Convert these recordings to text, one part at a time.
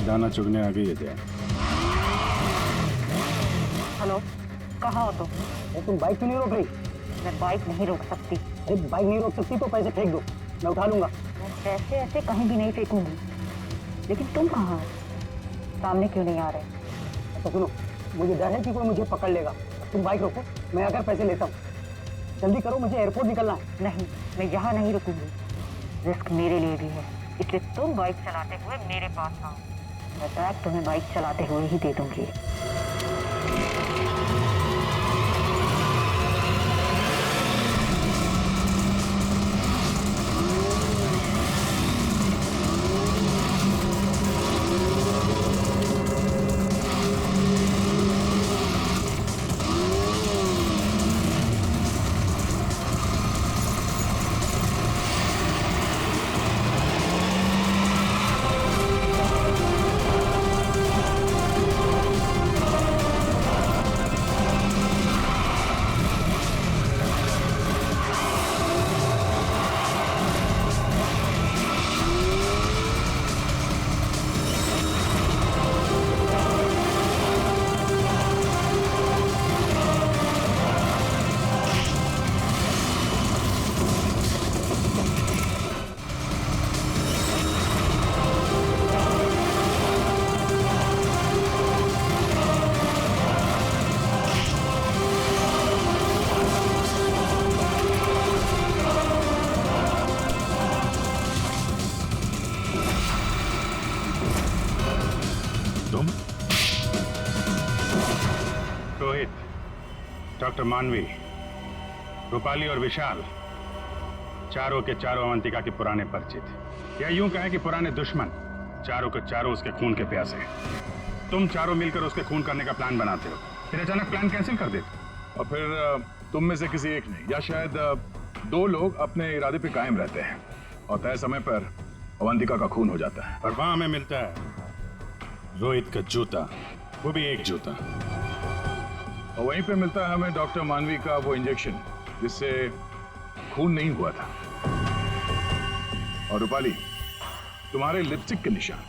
दाना चुगने आ गई है क्या? हेलो, कहाँ हो तुम? तुम बाइक क्यों नहीं रोक रही? मैं बाइक नहीं रोक सकती। अरे बाइक नहीं रोक सकती तो पैसे फेंक दो, मैं उठा लूंगा। मैं पैसे ऐसे कहीं भी नहीं फेंकूंगी। लेकिन तुम कहाँ हो? सामने क्यों नहीं आ रहे? तो सुनो, मुझे डर है कि कोई मुझे पकड़ लेगा। तुम बाइक रोको, मैं आकर पैसे लेता हूँ। जल्दी करो, मुझे एयरपोर्ट निकलना है। नहीं, मैं यहाँ नहीं रुकूंगी। रिस्क मेरे लिए भी है, इसलिए तुम बाइक चलाते हुए मेरे पास आओ। मैं बैग तुम्हें बाइक चलाते हुए ही दे दूंगी। रोहित, डॉक्टर मानवी, रूपाली और विशाल, चारों के चारों अवंतिका के पुराने परिचित, या यूं कहें कि पुराने दुश्मन। चारों के चारों उसके खून के प्यासे। तुम चारों मिलकर उसके खून करने का प्लान बनाते हो, फिर अचानक प्लान कैंसिल कर देते हो। और फिर तुम में से किसी एक ने या शायद दो लोग अपने इरादे पे कायम रहते हैं और तय समय पर अवंतिका का खून हो जाता है। और वहां हमें मिलता है रोहित का जूता, वो भी एक जूता। और वहीं पे मिलता है हमें डॉक्टर मानवी का वो इंजेक्शन जिससे खून नहीं हुआ था। और रूपाली, तुम्हारे लिपस्टिक के निशान।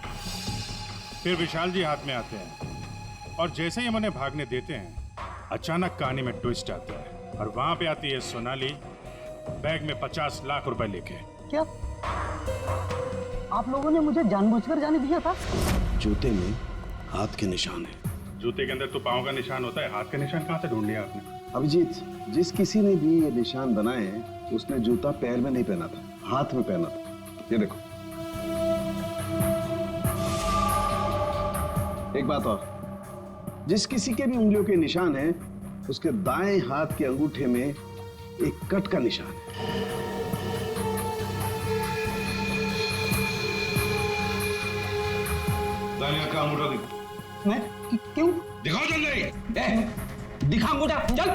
फिर विशाल जी हाथ में आते हैं और जैसे ही हम उन्हें भागने देते हैं, अचानक कहानी में ट्विस्ट आता है और वहां पे आती है सोनाली, बैग में 50 लाख रुपए लेके। क्या आप लोगों ने मुझे जानबूझकर जाने दिया था? जूते में हाथ के निशान है। जूते के अंदर तो पाँव का निशान होता है, हाथ का निशान कहाँ से ढूंढ लिया आपने? अभिजीत, जिस किसी ने भी ये निशान बनाए हैं उसने जूता पैर में नहीं पहना था, हाथ में पहना था। ये देखो। एक बात और, जिस किसी के भी उंगलियों के निशान हैं उसके दाएं हाथ के अंगूठे में एक कट का निशान है। का अंगूठा दिखाओ। मैं क्यों? दिखाओ जल्दी। दिखा अंगूठा, चल।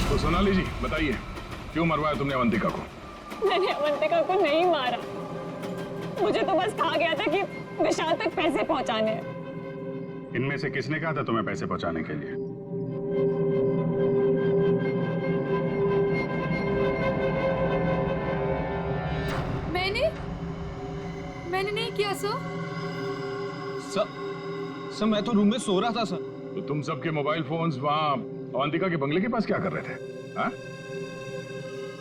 तो सोनाली जी बताइए, क्यों मरवाया तुमने अवंतिका को? मैंने अवंतिका को नहीं मारा, मुझे तो बस कहा गया था कि विशाल तक पैसे पहुंचाने हैं। इनमें से किसने कहा था तुम्हें पैसे पहुंचाने के लिए? मैंने नहीं किया सर। सर मैं तो रूम में सो रहा था सर। तो तुम सबके मोबाइल फोन्स वहां अवंतिका के बंगले के पास क्या कर रहे थे? हाँ?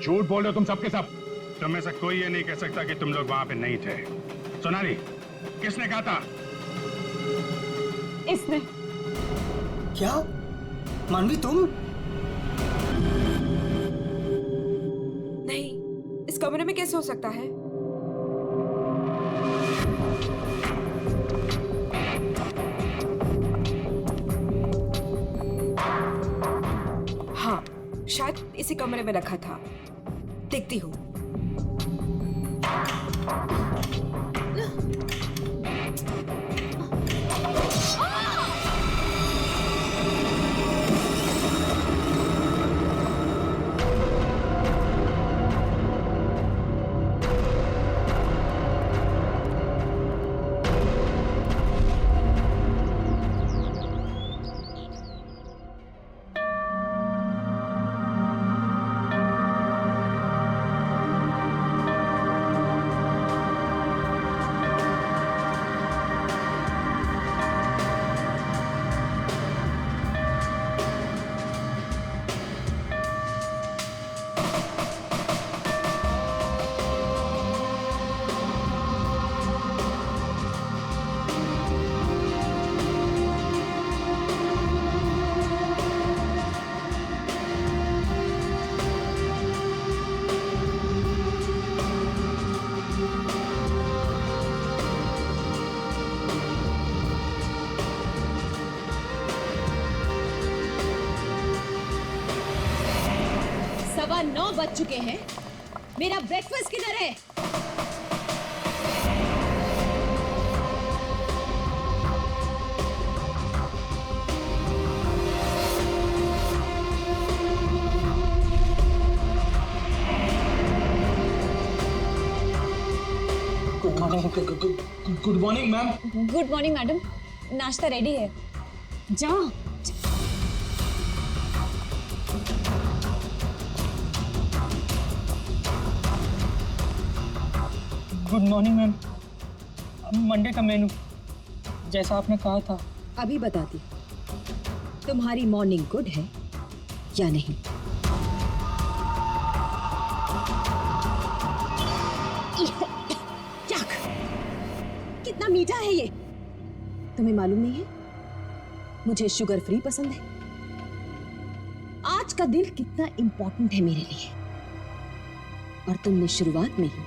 झूठ बोल रहे हो तुम सबके सब। तुम में से कोई ये नहीं कह सकता कि तुम लोग वहां पे नहीं थे। सोनाली, किसने कहा था? इसने। क्या मानवी तुम? नहीं, इस कमरे में कैसे हो सकता है? हाँ, शायद इसी कमरे में रखा था। देखती हूँ। 9 बज चुके हैं। मेरा ब्रेकफास्ट किधर है? Good morning ma'am. Good morning madam, नाश्ता रेडी है, जाओ। Good morning ma'am. मंडे का मेनू जैसा आपने कहा था। अभी बताती तुम्हारी मॉर्निंग गुड है या नहीं। कितना मीठा है ये, तुम्हें मालूम नहीं है? मुझे शुगर फ्री पसंद है। आज का दिन कितना इंपॉर्टेंट है मेरे लिए, और तुमने शुरुआत में ही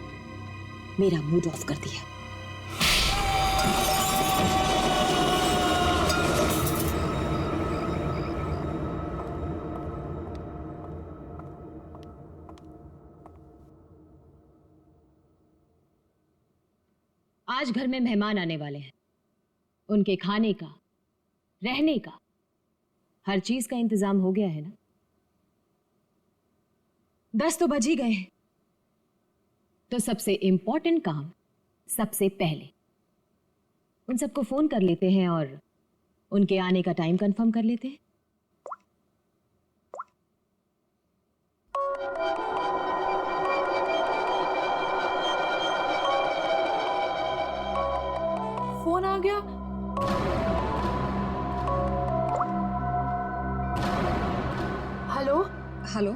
मेरा मूड ऑफ कर दिया। आज घर में मेहमान आने वाले हैं। उनके खाने का, रहने का, हर चीज का इंतजाम हो गया है ना? 10 तो बज ही गए हैं, तो सबसे इंपॉर्टेंट काम सबसे पहले उन सबको फोन कर लेते हैं और उनके आने का टाइम कंफर्म कर लेते हैं। फोन आ गया। हेलो हेलो,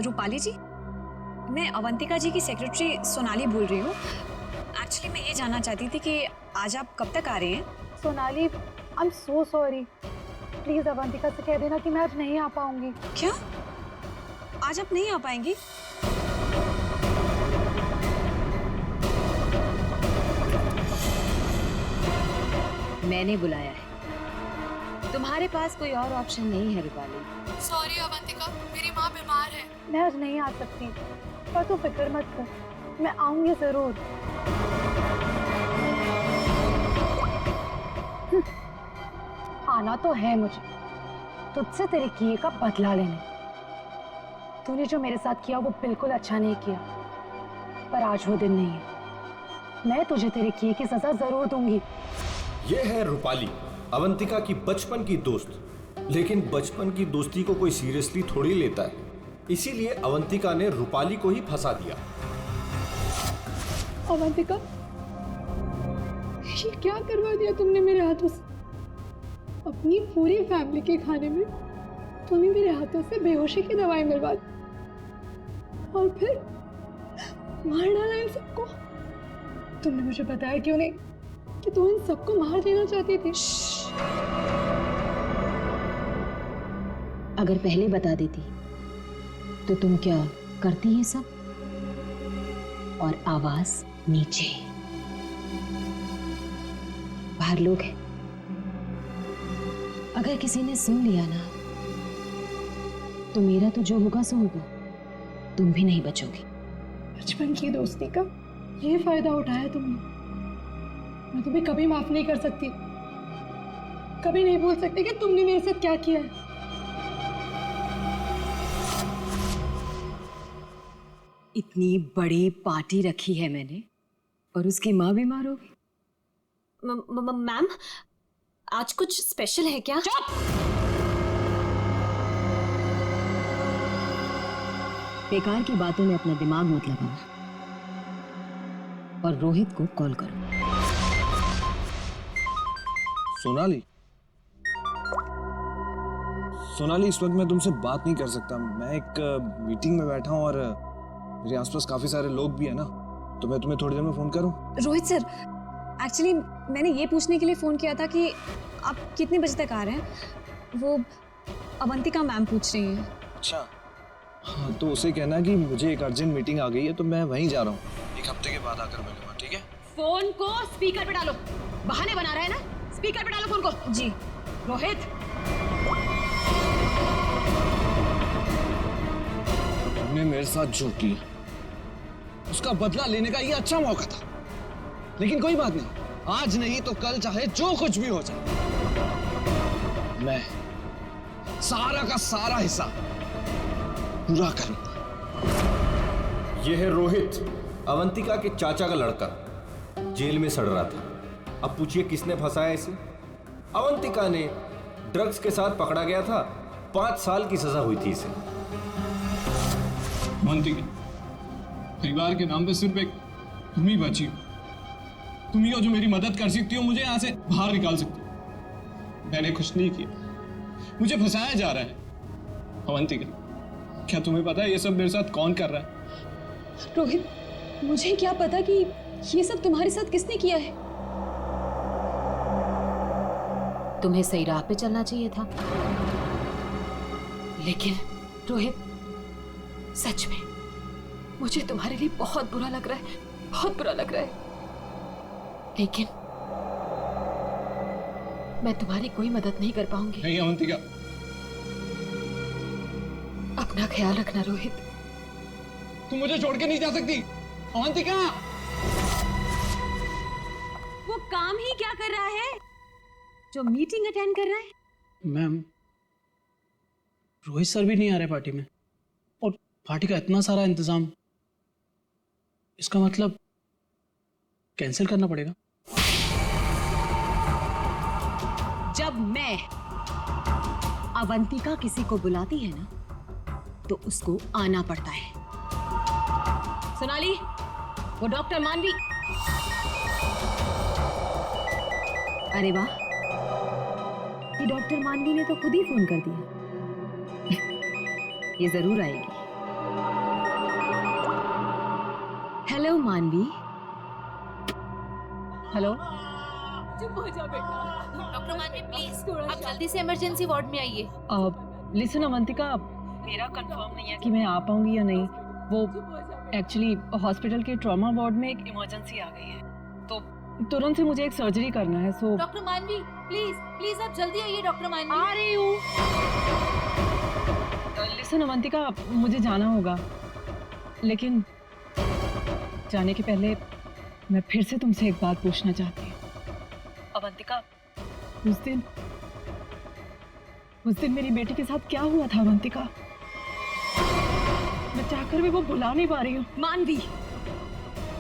रूपाली जी, मैं अवंतिका जी की सेक्रेटरी सोनाली बोल रही हूँ। एक्चुअली मैं ये जानना चाहती थी कि आज आप कब तक आ रहे हैं? Sonali, I am so sorry. Please Avantika से कह देना कि मैं आज नहीं आ पाऊंगी। क्या? आज आप नहीं आ पाएंगी? मैंने बुलाया है, तुम्हारे पास कोई और ऑप्शन नहीं है रूपाली। सॉरी अवंतिका, मेरी माँ बीमार है। मैं आज नहीं आ सकती, पर तू फिक्र मत कर, मैं आऊंगी जरूर। आना तो है मुझे, तुझसे तेरे किए का बदला लेने। तूने जो मेरे साथ किया वो बिल्कुल अच्छा नहीं किया, पर आज वो दिन नहीं है। मैं तुझे तेरे किए की सजा जरूर दूंगी। ये है रूपाली, अवंतिका की बचपन की दोस्त। लेकिन बचपन की दोस्ती को कोई सीरियसली थोड़ी लेता है, इसीलिए अवंतिका ने रूपाली को ही फंसा दिया। अवंतिका, ये क्या करवा दिया तुमने मेरे हाथों से? अपनी पूरी फैमिली के खाने में तुमने मेरे हाथों से बेहोशी की दवाई मिलवा दी, और फिर मार डाला इन सबको। तुमने मुझे बताया क्यों नहीं कि तुम इन सबको मार देना चाहती थी? अगर पहले बता देती तो तुम क्या करती है सब? और आवाज नीचे, बाहर लोग हैं। अगर किसी ने सुन लिया ना, तो मेरा तो जो होगा सो होगा, तुम भी नहीं बचोगी। बचपन की दोस्ती का ये फायदा उठाया तुमने। मैं तुम्हें कभी माफ नहीं कर सकती, कभी नहीं भूल सकती कि तुमने मेरे साथ क्या किया है। इतनी बड़ी पार्टी रखी है मैंने, और उसकी माँ बीमार हो गई। मैम, आज कुछ स्पेशल है क्या? बेकार की बातों में अपना दिमाग मत लगाना, और रोहित को कॉल करो। सोनाली, सोनाली, इस वक्त मैं तुमसे बात नहीं कर सकता। मैं एक मीटिंग में बैठा हूँ और मेरे आसपास काफी सारे लोग भी हैं ना, तो मैं तुम्हें थोड़ी देर में फोन करूँ? रोहित सर, एक्चुअली मैंने ये पूछने के लिए फोन किया था कि आप कितने बजे तक आ रहे हैं। वो अवंतिका मैम पूछ रही हैं। अच्छा, हाँ, तो उसे कहना कि मुझे एक अर्जेंट मीटिंग आ गई है, तो मैं वहीं जा रहा हूँ। एक हफ्ते के बाद आकर मिलूंगा, ठीक है? फोन को स्पीकर पे डालो। बहाने बना रहा है ना, स्पीकर पे डालो फोन को। जी। रोहित, तूने मेरे साथ जो किया उसका बदला लेने का ये अच्छा मौका था, लेकिन कोई बात नहीं, आज नहीं तो कल चाहे जो कुछ भी हो जाए, मैं सारा का सारा हिसाब पूरा करूंगा। यह है रोहित, अवंतिका के चाचा का लड़का, जेल में सड़ रहा था। अब पूछिए किसने फंसाया इसे? अवंतिका ने। ड्रग्स के साथ पकड़ा गया था, 5 साल की सजा हुई थी इसे। अवंतिका, परिवार के नाम पे सिर्फ एक तुम ही बची हो। तुम ही हो जो मेरी मदद कर सकती हो, मुझे यहाँ से बाहर निकाल सकती हो। मैंने कुछ नहीं किया, मुझे फंसाया जा रहा है। अवंतिका, क्या तुम्हें पता है ये सब मेरे साथ कौन कर रहा है? रोहित, मुझे क्या पता कि ये सब तुम्हारे साथ किसने किया है। तुम्हें सही राह पे चलना चाहिए था। लेकिन रोहित, सच में मुझे तुम्हारे लिए बहुत बुरा लग रहा है, बहुत बुरा लग रहा है। लेकिन मैं तुम्हारी कोई मदद नहीं कर पाऊंगी। नहीं अवंतिका, अपना ख्याल रखना रोहित। तुम मुझे छोड़ के नहीं जा सकती। अवंतिका, वो काम ही क्या कर रहा है जो मीटिंग अटेंड कर रहा है? मैम, रोहित सर भी नहीं आ रहे पार्टी में, और पार्टी का इतना सारा इंतजाम, इसका मतलब कैंसिल करना पड़ेगा। जब मैं अवंतिका किसी को बुलाती है ना, तो उसको आना पड़ता है। सोनाली, वो डॉक्टर मानवी। अरे वाह, ये डॉक्टर मानवी ने तो खुद ही फोन कर दिया। ये जरूर आएगी। हेलो मानवी। हेलो। चुप हो जा बेटा। डॉक्टर मानवी प्लीज आप जल्दी से इमरजेंसी वार्ड में आइए। लिसन अवंतिका, मेरा कंफर्म नहीं है कि मैं आ पाऊंगी या नहीं। वो एक्चुअली हॉस्पिटल के ट्रॉमा वार्ड में एक इमरजेंसी आ गई है, तो तुरंत से मुझे एक सर्जरी करना है। सो डॉक्टर मानवी प्लीज प्लीज आप जल्दी आइए। डॉक्टर मानवी आ रही हूँ। लिसन अवंतिका, मुझे जाना होगा, लेकिन जाने के पहले मैं फिर से तुमसे एक बात पूछना चाहती हूँ। अवंतिका, उस दिन मेरी बेटी के साथ क्या हुआ था अवंतिका? मैं चाहकर भी वो भुला नहीं पा रही हूँ। मानवी,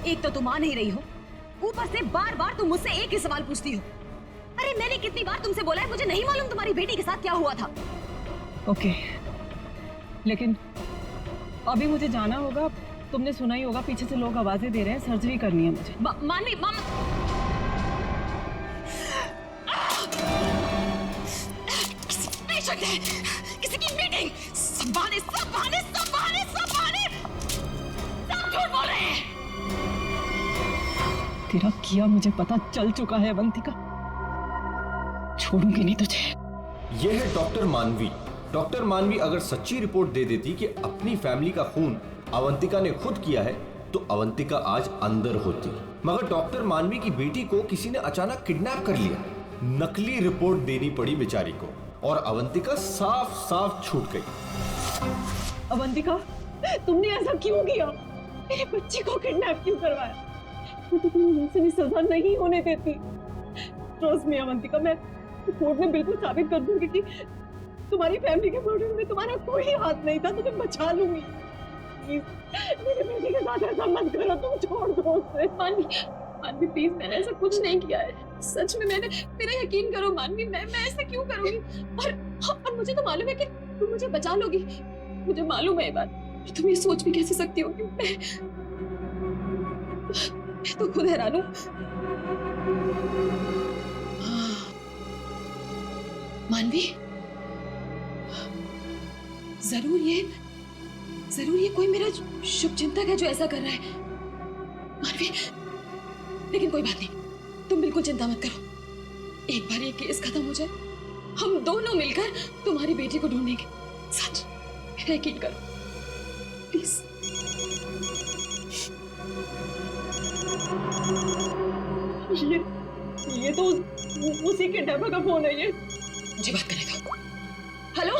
एक तो तुम आ नहीं रही हो, ऊपर से बार बार तुम मुझसे एक ही सवाल पूछती हो। अरे मैंने कितनी बार तुमसे बोला है मुझे नहीं मालूम तुम्हारी बेटी के साथ क्या हुआ था। ओके, लेकिन अभी मुझे जाना होगा। तुमने सुना ही होगा, पीछे से लोग आवाजें दे रहे हैं, सर्जरी करनी है मुझे। मानवी, किसी की मीटिंग, सब बहाने सब झूठ बोल रहे हैं। तेरा किया मुझे पता चल चुका है अवंतिका, छोड़ूंगी नहीं तुझे। यह है डॉक्टर मानवी। डॉक्टर मानवी अगर सच्ची रिपोर्ट दे देती कि अपनी फैमिली का खून अवंतिका ने खुद किया है, तो अवंतिका आज अंदर होती। मगर डॉक्टर मानवी की बेटी को किसी ने अचानक किडनैप कर लिया। नकली रिपोर्ट देनी पड़ी बेचारी को, और अवंतिका साफ साफ छूट गई। अवंतिका, तुमने ऐसा क्यों किया? मेरे बच्चे को किडनैप क्यों करवाया? तो तुम मुझसे भी सजा नहीं होने देती। ट्रस्ट मी अवंतिका, मैं कोर्ट में बिल्कुल साबित कर दूंगी कि तुम्हारी फैमिली के मर्डर में तुम्हारा कोई हाथ नहीं था। तुम्हें बचा लूंगी। मेरे बेटे के साथ ऐसा मत करो, तुम छोड़ दो उसे। मानवी प्लीज, मैंने ऐसा कुछ नहीं किया है। सच में मेरा यकीन करो मानवी, मैं ऐसा क्यों करूंगी? और मुझे तो मालूम है कि तुम मुझे बचा लोगी। मुझे मालूम है ये बात। तुम ये सोच भी कैसे सकती हो कि मैं तो खुद हैरान हूं। मानवी, जरूर ये कोई मेरा शुभचिंतक है जो ऐसा कर रहा है। मानवी, लेकिन कोई बात नहीं, तुम बिल्कुल चिंता मत करो। एक बार ये केस खत्म हो जाए, हम दोनों मिलकर तुम्हारी बेटी को ढूंढेंगे। सच, मेरा यकीन करो प्लीज। ये तो उसी के डब्बा का फोन है। ये मुझे बात करने दो। हेलो,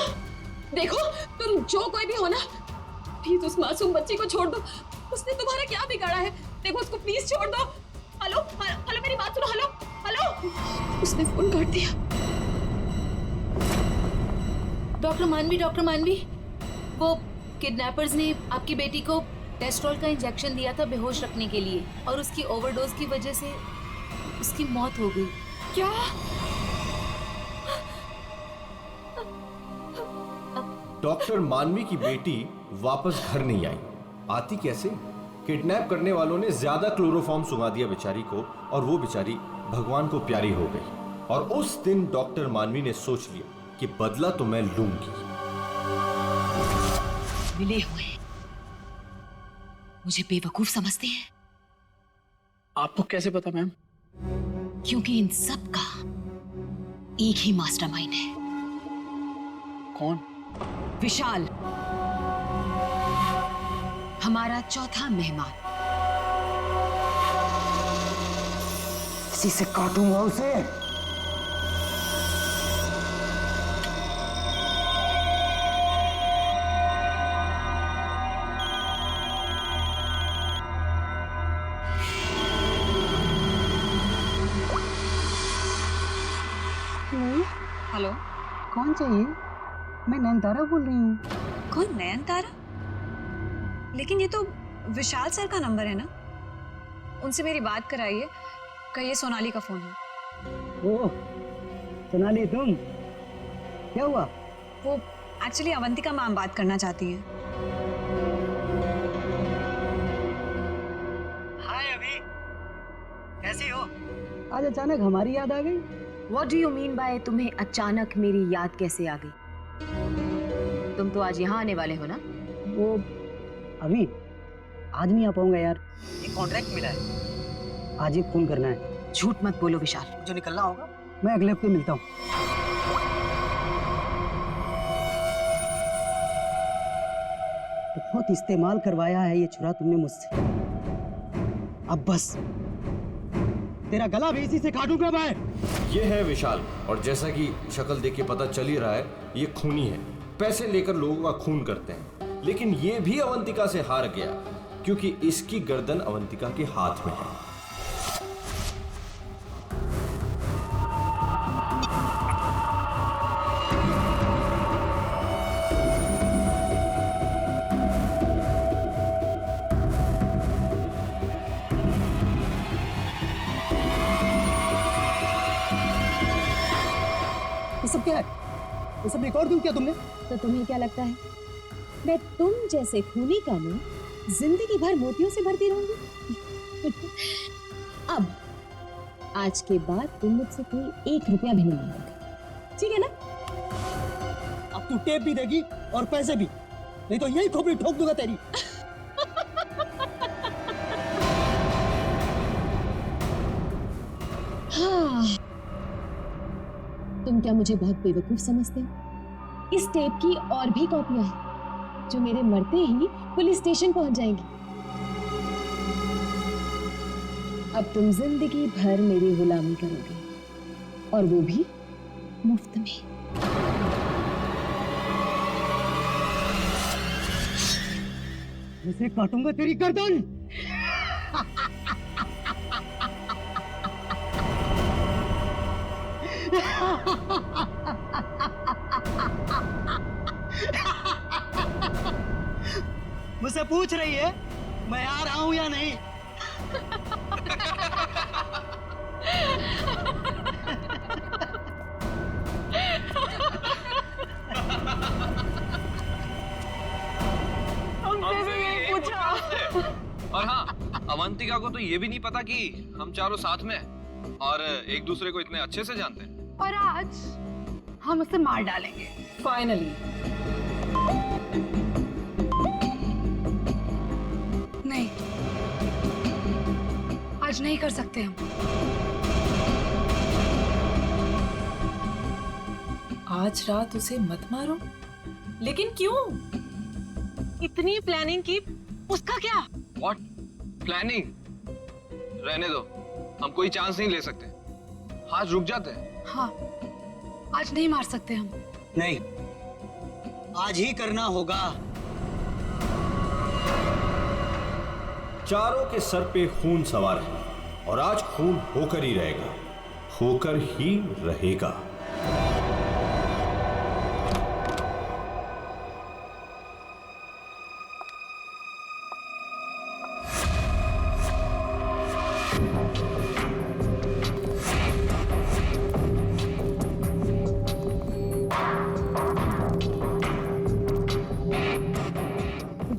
देखो तुम जो कोई भी हो ना, प्लीज उस मासूम बच्ची को छोड़ दो, उसने तुम्हारा क्या बिगाड़ा है? देखो उसको प्लीज छोड़ दो। हेलो हेलो, मेरी बात सुनो। हेलो हेलो, उसने फोन काट दिया। डॉक्टर मानवी, वो किडनैपर्स ने आपकी बेटी को टेस्ट्रॉल का इंजेक्शन दिया था बेहोश रखने के लिए, और उसकी ओवरडोज की वजह से उसकी मौत हो गई। क्या? डॉक्टर मानवी की बेटी वापस घर नहीं आई। आती कैसे? किडनैप करने वालों ने ज्यादा क्लोरोफॉर्म सुंघा दिया बेचारी को, और वो बेचारी भगवान को प्यारी हो गई। और उस दिन डॉक्टर मानवी ने सोच लिया कि बदला तो मैं लूंगी। मिले हुए मुझे बेवकूफ समझते हैं। आपको कैसे पता मैम? क्योंकि इन सब का एक ही मास्टरमाइंड है। कौन? विशाल, हमारा चौथा मेहमान। इसी से काटूंगा उसे। हेलो, कौन चाहिए? मैं नयनतारा बोल रही हूँ। कौन? नयनतारा? लेकिन ये तो विशाल सर का नंबर है ना, उनसे मेरी बात कराइए, कहिए सोनाली का फोन है। ओह सोनाली, तुम? क्या हुआ? वो एक्चुअली अवंतिका मैम बात करना चाहती हैं। हाय अभी, कैसी हो? आज अचानक हमारी याद आ गई। What do you mean by तुम्हें अचानक मेरी याद कैसे आ गई? तुम तो आज यहाँ आने वाले हो ना? वो अभी आज नहीं आ पाऊंगा यार। एक कॉन्ट्रैक्ट मिला है, आज ही फोन करना है। झूठ मत बोलो विशाल। जो निकलना होगा। मैं अगले हफ्ते मिलता हूँ। बहुत इस्तेमाल करवाया है ये छुरा तुमने मुझसे। अब बस तेरा गला भी इसी से काटूंगा मैं। ये है विशाल, और जैसा कि शक्ल देख के पता चल ही रहा है, ये खूनी है। पैसे लेकर लोगों का खून करते हैं। लेकिन ये भी अवंतिका से हार गया, क्योंकि इसकी गर्दन अवंतिका के हाथ में है। ये सब क्या है? ये सब रिकॉर्ड क्यों किया तुमने? तो तुम्हें क्या लगता है मैं तुम जैसे खूनी का मुंह जिंदगी भर मोतियों से भरती रहूंगी? अब आज के बाद तुम मुझसे कोई 1 रुपया भी नहीं मांगोगे, ठीक है ना? अब तू टेप भी देगी और पैसे भी, नहीं तो यही खोपड़ी ठोक दूंगा तेरी। हाँ, तुम क्या मुझे बहुत बेवकूफ समझते हो? इस टेप की और भी कॉपियां हैं जो मेरे मरते ही पुलिस स्टेशन पहुंच जाएंगी। अब तुम जिंदगी भर मेरी गुलामी करोगे, और वो भी मुफ्त में। इसे काटूंगा तेरी गर्दन। मुझसे पूछ रही है मैं आ रहा हूं या नहीं? हमसे भी नहीं पूछा। और हाँ, अवंतिका को तो ये भी नहीं पता कि हम चारों साथ में हैं और एक दूसरे को इतने अच्छे से जानते हैं। और आज हम उसे मार डालेंगे फाइनली। नहीं, आज नहीं कर सकते हम। आज रात उसे मत मारो। लेकिन क्यों? इतनी प्लानिंग की, उसका क्या? What? प्लानिंग? रहने दो, हम कोई चांस नहीं ले सकते। हाथ रुक जाते हैं। हाँ, आज नहीं मार सकते हम। नहीं, आज ही करना होगा। चारों के सर पे खून सवार है और आज खून होकर ही रहेगा, होकर ही रहेगा।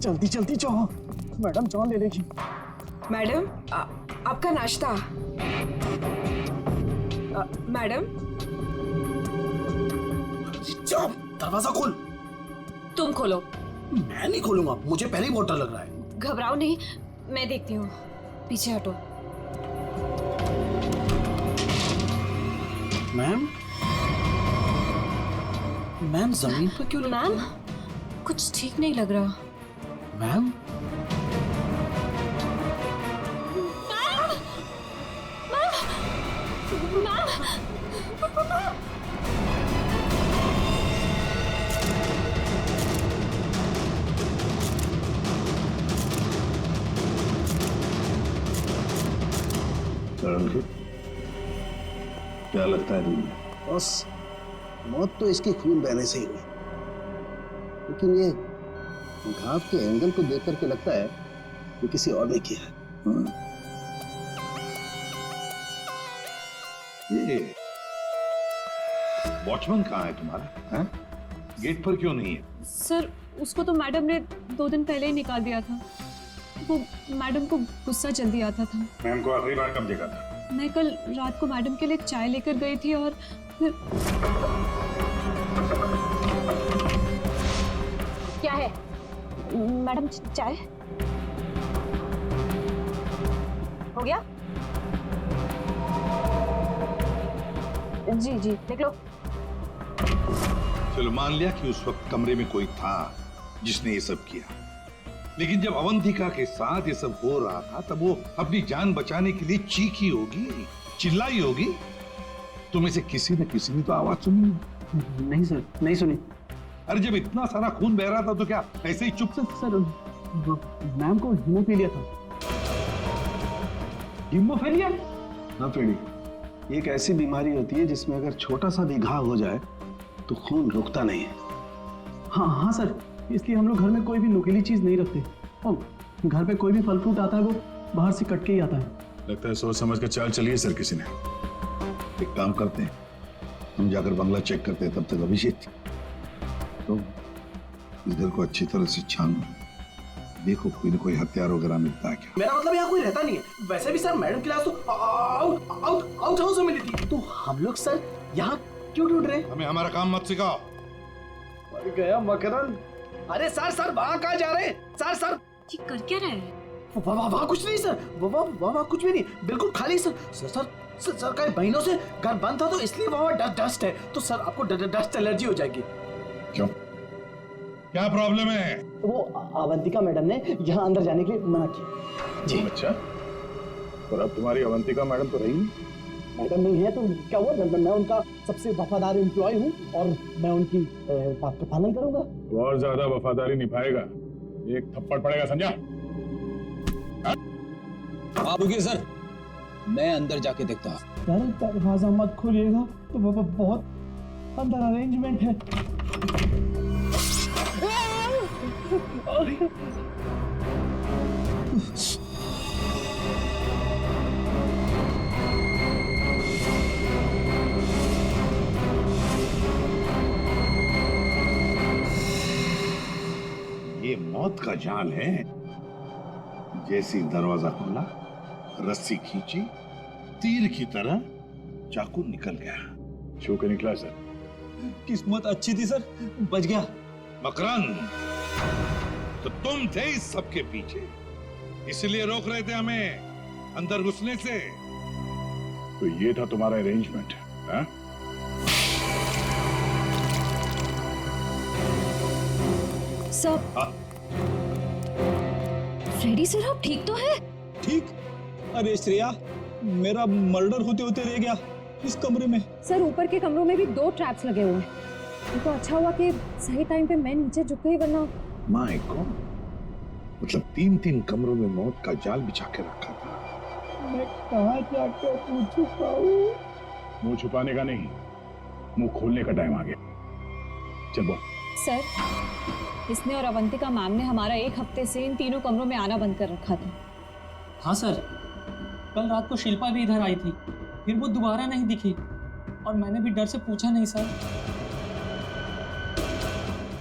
जल्दी जल्दी जाओ, मैडम जान ले लेगी। मैडम आपका नाश्ता। मैडम जाओ, दरवाजा खोल। तुम खोलो। मैं नहीं खोलूंगा, मुझे पहले ही बहुत डर लग रहा है। घबराओ नहीं, मैं देखती हूँ। पीछे हटो। मैम, मैम जमीन पर क्यों? मैम कुछ ठीक नहीं लग रहा। मैम क्या लगता है तुम्हें? बस मौत तो इसकी खून बहने से ही हुई, लेकिन ये घाव के एंगल को देख करके लगता है कि किसी और ने किया है। ये वॉचमैन कहाँ है तुम्हारा? हैं? गेट पर क्यों नहीं है? सर उसको तो मैडम ने 2 दिन पहले ही निकाल दिया था। वो मैडम को गुस्सा जल्दी आता था। मैम को आखिरी बार कब देखा था? मैं कल रात को मैडम के लिए चाय लेकर गई थी और फिर... क्या है मैडम? चाय हो गया? जी जी देख लो। चलो मान लिया कि उस वक्त कमरे में कोई था जिसने ये सब किया, लेकिन जब अवंतिका के साथ ये सब हो रहा था तब वो अपनी जान बचाने के लिए चीखी होगी, चिल्लाई होगी। तुम इसे किसी न किसी ने तो आवाज सुनी? नहीं सर, नहीं सुनी। अरे जब इतना सारा खून बह रहा था तो क्या ऐसे ही चुप से? सर मैम को हीमोफीलिया था। हीमोफीलिया? हाँ फ्रेडी, ये एक ऐसी बीमारी होती है जिसमें अगर छोटा सा भी घाव हो जाए तो खून रुकता नहीं है। हाँ हाँ सर, इसलिए हम लोग घर में कोई भी नुकीली चीज नहीं रखते और घर पे कोई भी फल फ्रूट आता है वो बाहर से कट के ही आता है। लगता है सोच समझ कर चाल चलिए सर किसी ने। एक काम करते हैं, हम जाकर बंगला चेक करते हैं, तब तक अभिजीत तो इस घर को अच्छी तरह से छान देखो कोई न कोई हथियार वगैरह मिलता है क्या। मेरा मतलब यहाँ कोई रहता नहीं है। वैसे भी सर मैडम की लाश तो आउट हाउस में मिली थी, तो हम लोग सर यहाँ क्यों ढूंढ रहे? हमें हमारा काम मत सिखाओ। मर गया मकरंद। अरे सर वहाँ कहाँ जा रहे हैं? सर ये कर क्या रहे हैं? वहाँ कुछ नहीं सर, वहाँ कुछ भी नहीं, बिल्कुल खाली सर सर का महीनों से घर बंद था तो इसलिए वहाँ डस्ट है, तो सर आपको डस्ट एलर्जी हो जाएगी। क्यों, क्या प्रॉब्लम है? वो अवंतिका मैडम ने यहाँ अंदर जाने के लिए मना किया जी। अच्छा, और अब तुम्हारी अवंतिका मैडम तो रही नहीं? मैडम नहीं है तो क्या हुआ? मैं उनका सबसे वफादार एम्प्लॉय हूँ और मैं उनकी बात का पालन करूंगा। तो और ज्यादा वफादारी निभाएगा, एक थप्पड़ पड़ेगा, समझा? आप रुकिए सर, मैं अंदर जाके देखता हूँ। दरवाजा मत खोलिएगा, तो बहुत अंदर अरेंजमेंट है। ये मौत का जाल है। जैसे दरवाजा खोला, रस्सी खींची, तीर की तरह चाकू निकल गया। छू के निकला सर। किस्मत अच्छी थी सर, बच गया। मकरंद, तो तुम थे इस सब के पीछे, इसलिए रोक रहे थे हमें अंदर घुसने से। तो ये था तुम्हारा अरेंजमेंट, हाँ? सब फ्रेडी सर, आप ठीक तो है? ठीक? अरे श्रेया, मेरा मर्डर होते होते रह गया इस कमरे में। सर ऊपर के कमरों में भी 2 ट्रैप्स लगे हुए हैं। तो अच्छा हुआ कि सही टाइम पे मैं नीचे झुक गई, वरना माय गॉड, मतलब 3-3 कमरों में मौत का जाल बिछा के रखा था। मैं कहाँ जाकर मुंह छुपाऊं? मुंह छुपाने का नहीं, मुंह खोलने का टाइम आ गया। चल बोल। सर, इसने और अवंतिका मैम ने हमारा 1 हफ्ते से इन तीनों कमरों में आना बंद कर रखा था। हाँ सर, कल रात को शिल्पा भी इधर आई थी, फिर वो दोबारा नहीं दिखी और मैंने भी डर से पूछा नहीं सर।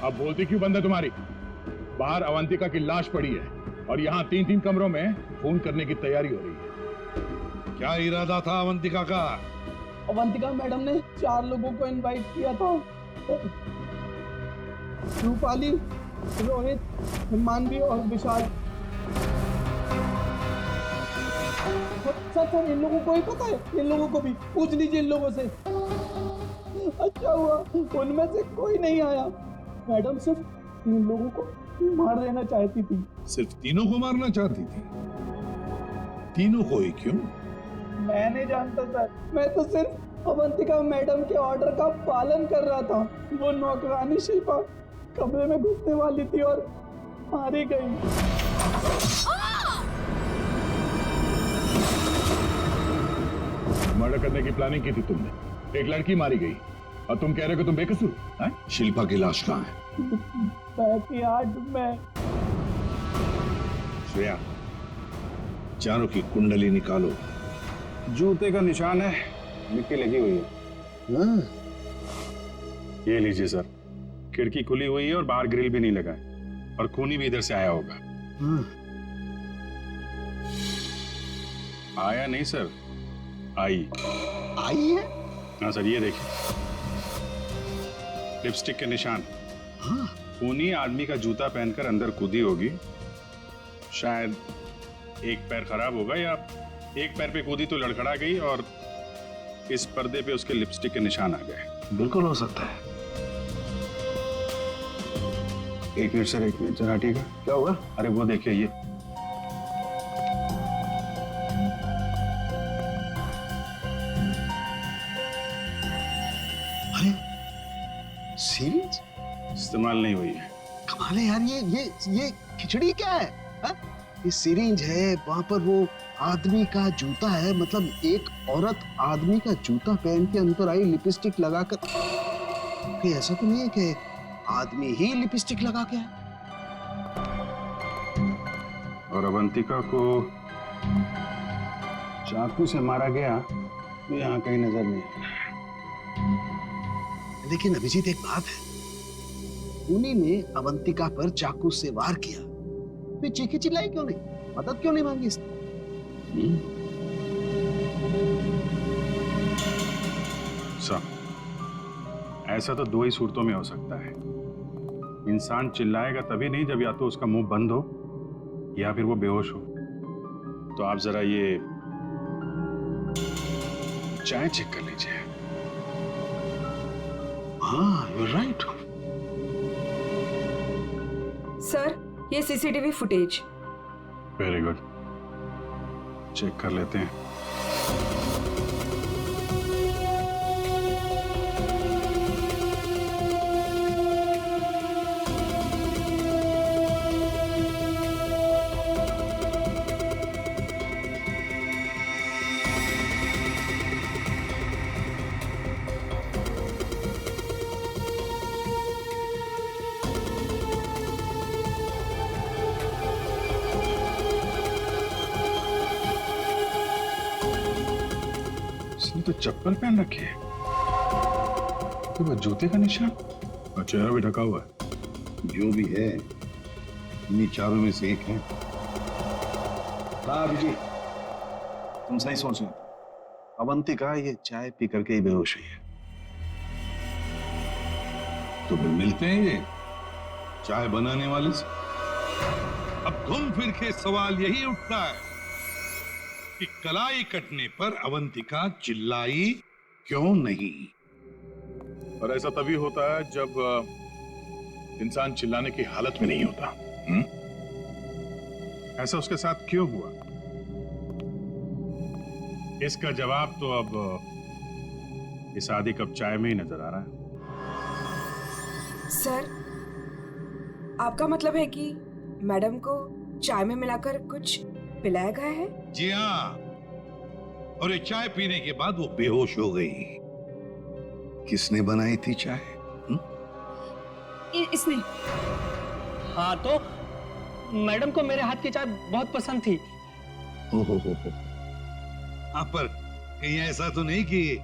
अब बोलती क्यों बंद है तुम्हारी? बाहर अवंतिका की लाश पड़ी है और यहाँ 3-3 कमरों में फोन करने की तैयारी हो रही है। क्या इरादा था अवंतिका का? अवंतिका मैडम ने 4 लोगों को इनवाइट किया था। रूपाली, रोहित, मानवी और विशाल। सर इन लोगों को ही पता है, इन लोगों को भी पूछ लीजिए इन लोगों से। अच्छा हुआ उनमें से कोई नहीं आया। मैडम सिर्फ इन लोगों को मार देना चाहती थी। सिर्फ तीनों को मारना चाहती थी? तीनों को ही क्यों? मैं नहीं जानता सर, मैं तो सिर्फ अवंतिका मैडम के ऑर्डर का पालन कर रहा था। वो नौकरानी शिल्पा कमरे में घुसने वाली थी और मारी गई। मर्डर करने की प्लानिंग की थी तुमने, एक लड़की मारी गई और तुम कह रहे हो कि तुम बेकसूर हैं? शिल्पा की लाश कहाँ है? बैकयार्ड में। श्रेया, चारों की कुंडली निकालो। जूते का निशान है, मिट्टी लगी हुई है। ये लीजिए सर, खिड़की खुली हुई है और बाहर ग्रिल भी नहीं लगा है और खूनी भी इधर से आया होगा। आया नहीं सर, आई है? हाँ सर, ये देखिए लिपस्टिक के निशान। खूनी आदमी का जूता पहनकर अंदर कूदी होगी। शायद एक पैर खराब होगा या एक पैर पे कूदी तो लड़खड़ा गई और इस पर्दे पे उसके लिपस्टिक के निशान आ गए। बिल्कुल हो सकता है। एक मिनट सर, एक मिनट जरा हटिएगा। क्या हुआ? अरे वो देखिए, ये अरे सीरीज इस्तेमाल नहीं हुई है। कमाल है यार, ये खिचड़ी क्या है? हा? ये सिरिंज है, वहां पर वो आदमी का जूता है। मतलब एक औरत आदमी का जूता पहन के अंदर आई लिपस्टिक लगाकर। कहीं ऐसा तो नहीं है कि आदमी ही लिपस्टिक लगा के आए? और अवंतिका को चाकू से मारा गया तो यहाँ कहीं नजर नहीं। लेकिन अभिजीत, एक बात है, खूनी ने अवंतिका पर चाकू से वार किया, तो चीखी चिल्लाई क्यों नहीं? मदद क्यों नहीं मांगी इसने? ऐसा तो 2 ही सूरतों में हो सकता है। इंसान चिल्लाएगा तभी नहीं जब या तो उसका मुंह बंद हो या फिर वो बेहोश हो। तो आप जरा ये चाय चेक कर लीजिए। हाँ, you're right. सर, ये CCTV footage. Very good, check कर लेते हैं। तो चप्पल पहन रखी है, तो वो जूते का निशान और चेहरा भी ढका हुआ है। जो भी है, इन्हीं चारों में से एक है। जी, तुम सही सोच रहे। अवंतिका ये चाय पी करके ही बेहोश हुई है। तो फिर मिलते हैं ये चाय बनाने वाले से। अब घूम फिर के सवाल यही उठता है कि कलाई कटने पर अवंतिका चिल्लाई क्यों नहीं? और ऐसा तभी होता है जब इंसान चिल्लाने की हालत में नहीं होता। ऐसा उसके साथ क्यों हुआ? इसका जवाब तो अब इस आधी कप चाय में ही नजर आ रहा है। सर, आपका मतलब है कि मैडम को चाय में मिलाकर कुछ पिलाया गया है? जी हाँ, और ये चाय पीने के बाद वो बेहोश हो गई। किसने बनाई थी चाय? इसने। हाँ तो मैडम को मेरे हाथ की चाय बहुत पसंद थी। हो। हाँ, पर कहीं ऐसा तो नहीं कि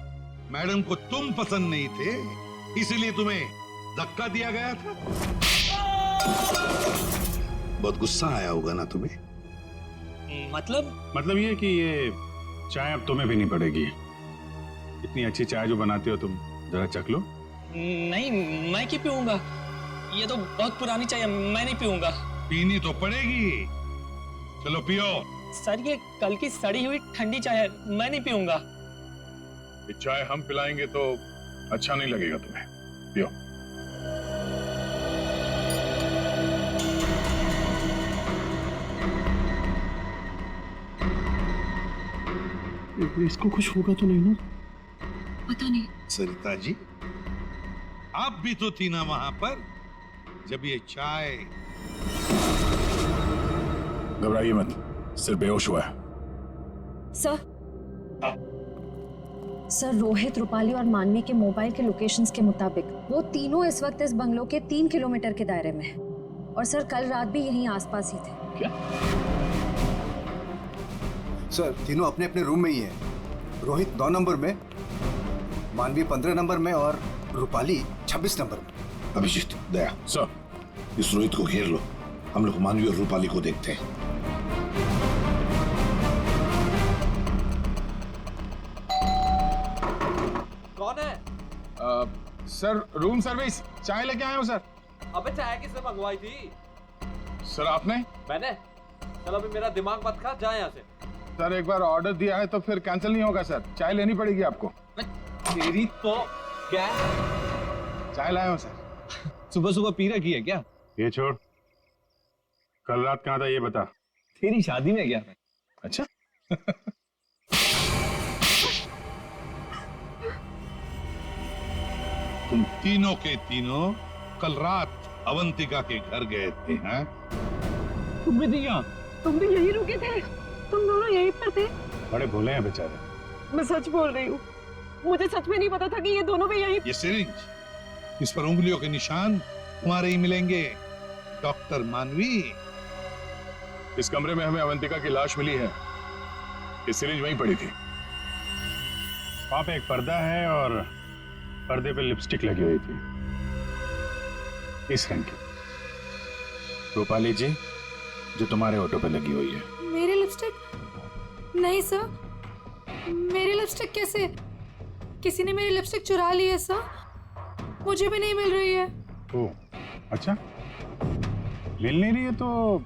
मैडम को तुम पसंद नहीं थे इसलिए तुम्हें धक्का दिया गया था? बहुत गुस्सा आया होगा ना तुम्हें? मतलब ये कि ये चाय अब तुम्हें भी नहीं पड़ेगी। इतनी अच्छी चाय जो बनाते हो तुम, जरा चख लो। नहीं, मैं क्यों पीऊंगा? ये तो बहुत पुरानी चाय है, मैं नहीं पीऊंगा। पीनी तो पड़ेगी। चलो पियो। सर ये कल की सड़ी हुई ठंडी चाय है, मैं नहीं पीऊंगा। ये चाय हम पिलाएंगे तो अच्छा नहीं लगेगा तुम्हें। पियो। इसको कुछ होगा तो नहीं ना? पता नहीं। सरिता जी, आप भी तो थी ना वहां पर जब ये चाय। घबराइए मत, सिर्फ बेहोश हुआ है। सर रोहित, रूपाली और मानवी के मोबाइल के लोकेशंस के मुताबिक वो तीनों इस वक्त इस बंगलो के 3 किलोमीटर के दायरे में हैं। और सर कल रात भी यहीं आसपास ही थे। क्या? सर तीनों अपने अपने रूम में ही हैं। रोहित 9 नंबर में, मानवी 15 नंबर में और रूपाली 26 नंबर में। अभिजीत, दया, सर इस रोहित को घेर लो। हम लोग मानवी और रूपाली को देखते हैं। कौन है? सर रूम सर्विस, चाय लेके आए हो सर। अबे चाय किसने मंगवाई थी? सर आपने? मैंने? चलो अभी मेरा दिमाग मत खा, जा यहाँ से। सर एक बार ऑर्डर दिया है तो फिर कैंसिल नहीं होगा सर, चाय लेनी पड़ेगी आपको। तेरी तो क्या? चाय लाया हूँ सर। सुबह सुबह पी रखी है क्या? ये छोड़, कल रात कहाँ था ये बता। तेरी शादी में गया था। अच्छा। तुम तीनों के तीनों कल रात अवंतिका के घर गए थे, हैं? तुम भी थी यहाँ? तुम भी यही रुके थे? तुम दोनों यहीं पर थे? बड़े भोले हैं बेचारे। मैं सच बोल रही हूँ, मुझे सच में नहीं पता था कि ये दोनों भी यहीं। ये सिरिंज, इस पर उंगलियों के निशान तुम्हारे ही मिलेंगे। डॉक्टर मानवी, इस कमरे में हमें अवंतिका की लाश मिली है। ये सिरिंज वहीं पड़ी थी। वहां पे एक पर्दा है और पर्दे पे लिपस्टिक लगी हुई थी इस रंग की। रूपाली जी, जो तुम्हारे ऑटो पे लगी हुई है। मेरी लिपस्टिक? नहीं सर, मेरी लिपस्टिक कैसे? किसी ने मेरी लिपस्टिक चुरा ली है सर, मुझे भी नहीं मिल रही है। ओह, अच्छा, मिल नहीं रही है तो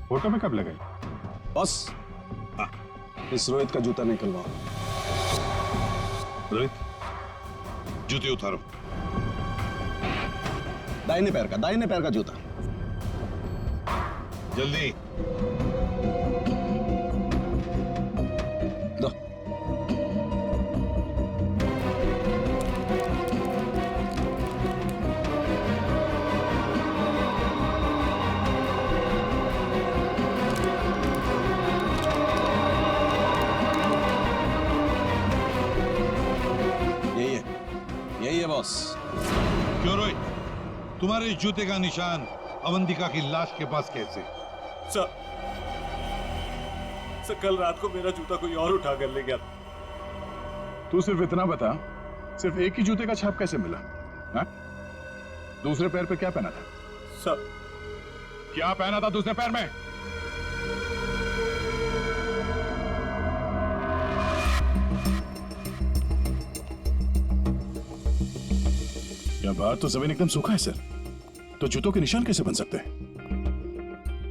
फोटो में कब लगाई? बस इस रोहित का जूता निकलवाओ। रोहित, जूते उतारो। दाहिने पैर का जूता जल्दी। दो। यही है बॉस। क्यों रोहित, तुम्हारे जूते का निशान अवंतिका की लाश के पास कैसे? सर कल रात को मेरा जूता कोई और उठा कर ले गया। तू सिर्फ इतना बता, सिर्फ एक ही जूते का छाप कैसे मिला? हा? दूसरे पैर पे क्या पहना था? सर क्या पहना था दूसरे पैर में? क्या बात, तो जमीन एकदम सूखा है सर, तो जूतों के निशान कैसे बन सकते हैं?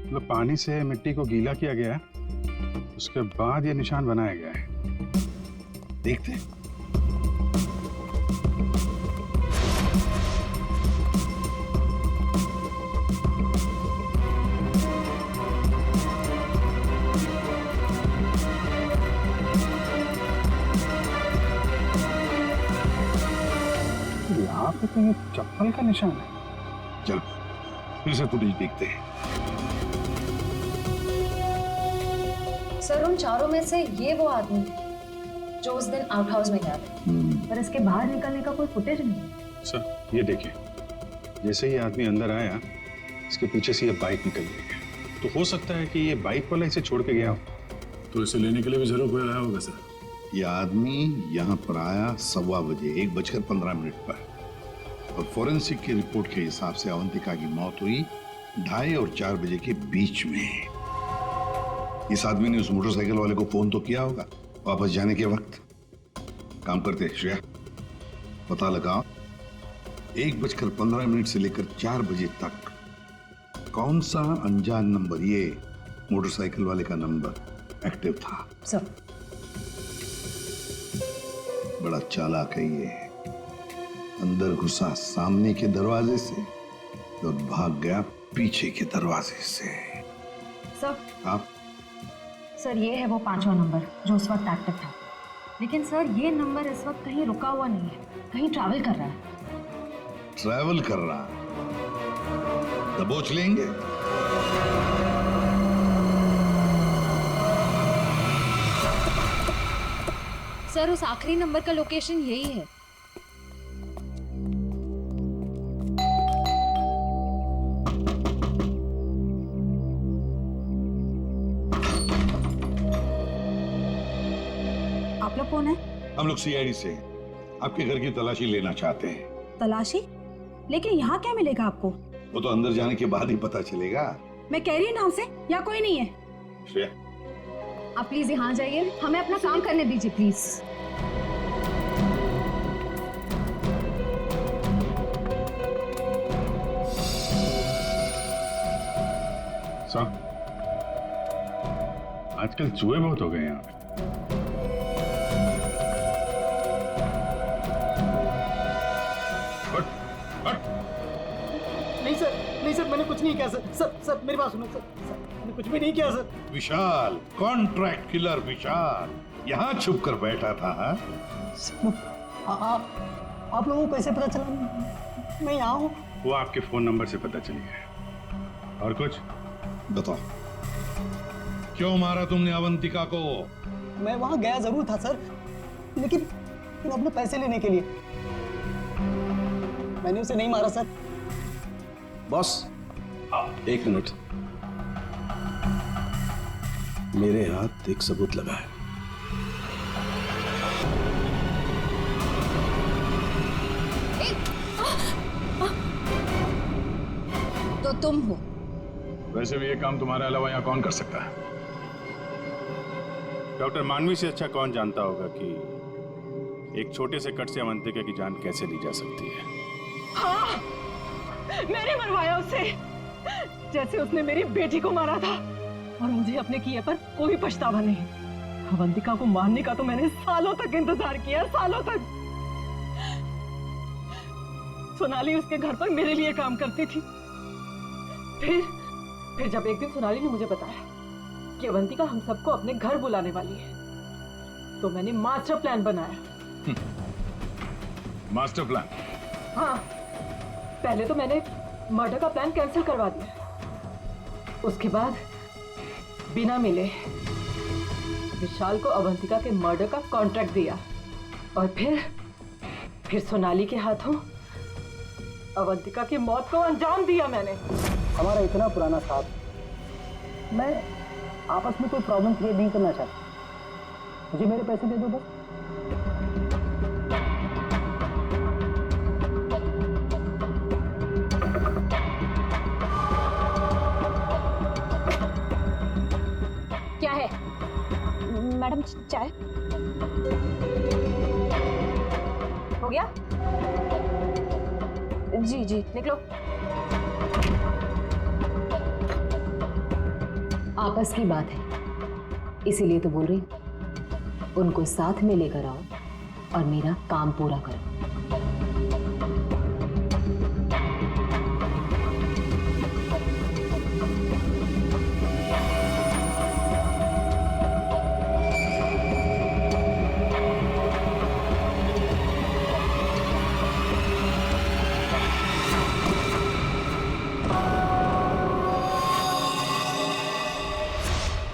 मतलब पानी से मिट्टी को गीला किया गया है, उसके बाद ये निशान बनाया गया है। देखते हैं। यहाँ पे तो ये चप्पल का निशान है। चलो फिर से फुटेज देखते हैं। सर उन चारों में से ये वो आदमी जो उस दिन आउट हाउस में गया था, पर इसके बाहर निकलने का कोई फुटेज नहीं। सर ये देखिए, जैसे ही आदमी अंदर आया इसके पीछे से ये बाइक निकल गई है, तो हो सकता है कि ये बाइक वाला इसे छोड़ के गया हो। तो इसे लेने के लिए भी जरूर कोई आया होगा सर। यह आदमी यहाँ पर आया 1:15 बजे, 1:15 पर, और फोरेंसिक की रिपोर्ट के हिसाब से अवंतिका की मौत हुई 2:30 और 4 बजे के बीच में। इस आदमी ने उस मोटरसाइकिल वाले को फोन तो किया होगा वापस जाने के वक्त। काम करते श्रेया, पता लगाओ 1:15 से लेकर 4 बजे तक कौन सा अनजान नंबर, ये मोटरसाइकिल वाले का नंबर एक्टिव था। सर बड़ा चालाक है ये, अंदर घुसा सामने के दरवाजे से और भाग गया पीछे के दरवाजे से। सर आप सर ये है वो 5वां नंबर जो उस वक्त एक्टिव था, लेकिन सर ये नंबर इस वक्त कहीं रुका हुआ नहीं है, कहीं ट्रैवल कर रहा है। ट्रैवल कर रहा, दबोच लेंगे। सर उस आखिरी नंबर का लोकेशन यही है। आप लोग कौन है? हम लोग सीआईडी से आपके घर की तलाशी लेना चाहते हैं। तलाशी? लेकिन यहाँ क्या मिलेगा आपको? वो तो अंदर जाने के बाद ही पता चलेगा। मैं कह रही हूँ ना उसे, यहाँ कोई नहीं है। श्रेया, आप प्लीज यहाँ जाइए, हमें अपना काम करने दीजिए प्लीज। साहब आजकल चूहे बहुत हो गए यहाँ पे। नहीं सर मैंने कुछ नहीं किया सर। सर मेरी बात सुनो सर, मैंने कुछ भी नहीं किया सर। विशाल, कॉन्ट्रैक्ट किलर विशाल यहाँ छुप कर बैठा था। आप लोगों को कैसे पता चला मैं यहाँ हूँ? वो आपके फोन नंबर से पता चली है। और कुछ बताओ, क्यों मारा तुमने अवंतिका को? मैं वहाँ गया जरूर था सर, लेकिन अपने पैसे लेने के लिए। मैंने उसे नहीं मारा सर। बॉस एक मिनट, मेरे हाथ एक सबूत लगा है। तो तुम हो? वैसे भी ये काम तुम्हारे अलावा यहाँ कौन कर सकता है? डॉक्टर मानवी से अच्छा कौन जानता होगा कि एक छोटे से कट से अवंतिका की जान कैसे ली जा सकती है। हाँ, मैंने मरवाया उसे, जैसे उसने मेरी बेटी को मारा था, और मुझे अपने किए पर कोई पछतावा नहीं। अवंतिका को मारने का तो मैंने सालों तक इंतजार किया, सालों तक। सोनाली उसके घर पर मेरे लिए काम करती थी। फिर जब एक दिन सोनाली ने मुझे बताया कि अवंतिका हम सबको अपने घर बुलाने वाली है, तो मैंने मास्टर प्लान बनाया। Master plan? हाँ, पहले तो मैंने मर्डर का प्लान कैंसिल करवा दिया। उसके बाद बिना मिले विशाल को अवंतिका के मर्डर का कॉन्ट्रैक्ट दिया, और फिर सोनाली के हाथों अवंतिका की मौत को अंजाम दिया मैंने। हमारा इतना पुराना साथ, मैं आपस में कोई प्रॉब्लम क्रिएट नहीं करना चाहता। मुझे मेरे पैसे दे दो बस। क्या है? मैडम चाय हो गया? जी जी निकलो। आपस की बात है, इसीलिए तो बोल रही हूं, उनको साथ में लेकर आओ और मेरा काम पूरा करो।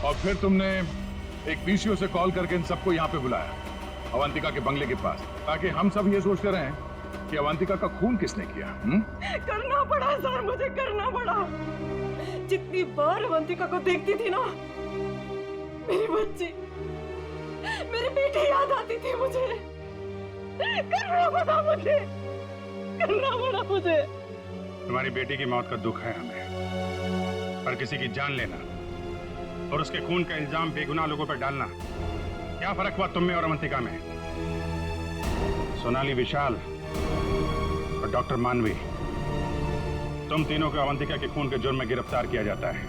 और फिर तुमने एक पीसीओ से कॉल करके इन सबको यहाँ पे बुलाया, अवंतिका के बंगले के पास, ताकि हम सब ये सोचते रहें कि अवंतिका का खून किसने किया। करना पड़ा सर, मुझे करना पड़ा। जितनी बार अवंतिका को देखती थी ना, मेरी बच्ची, मेरी बेटी याद आती थी मुझे। करना पड़ा मुझे, करना पड़ा मुझे। तुम्हारी बेटी की मौत का दुख है हमें, पर किसी की जान लेना और उसके खून का इल्जाम बेगुनाह लोगों पर डालना, क्या फर्क हुआ तुम में और अवंतिका में? सोनाली, विशाल और डॉक्टर मानवी, तुम तीनों को अवंतिका के खून के जुर्म में गिरफ्तार किया जाता है।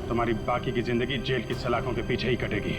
तुम्हारी बाकी की जिंदगी जेल की सलाखों के पीछे ही कटेगी।